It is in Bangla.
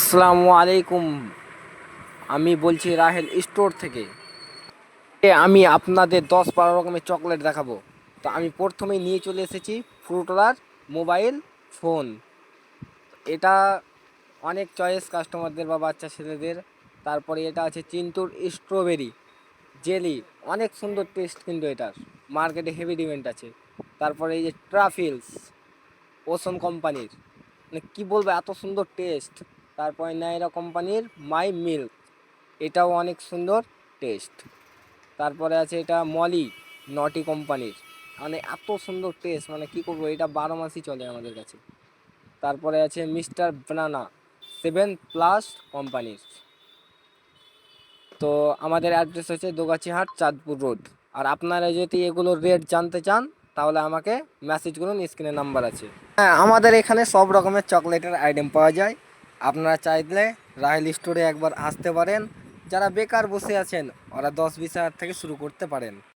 আসসালামু আলাইকুম। আমি বলছি রাহেল স্টোর থেকে। আমি আপনাদের 10-12 রকমের চকলেট দেখাবো। তো আমি প্রথমেই নিয়ে চলে এসেছি ফ্রুটোলার মোবাইল ফোন। এটা অনেক চয়েস কাস্টমারদের বা বাচ্চা ছেলেদের। তারপরে এটা আছে চিন্তুর স্ট্রবেরি জেলি, অনেক সুন্দর টেস্ট কিন্তু এটার, মার্কেটে হেভি ডিমান্ড আছে। তারপরে এই যে ট্রাফিলস ওসন কোম্পানির, মানে কী বলবো এত সুন্দর টেস্ট। তারপরে নাইরা কোম্পানির মাই মিল্ক, এটাও অনেক সুন্দর টেস্ট। তারপরে আছে এটা মলি নটি কোম্পানির, মানে এত সুন্দর টেস্ট, মানে কী করবো, এটা 12 মাসই চলে আমাদের কাছে। তারপরে আছে মিস্টার বানানা 7+ কোম্পানির। তো আমাদের অ্যাড্রেস হচ্ছে দোগাছিহাট, চাঁদপুর রোড। আর আপনারা যদি এগুলোর রেট জানতে চান তাহলে আমাকে মেসেজ করুন, স্ক্রিনে নাম্বার আছে। হ্যাঁ, আমাদের এখানে সব রকমের চকলেটের আইটেম পাওয়া যায়। আপনারা চাইলে রাহেল স্টোরে একবার আসতে পারেন। যারা বেকার বসে আছেন ওরা 10-20 হাজার থেকে শুরু করতে পারেন।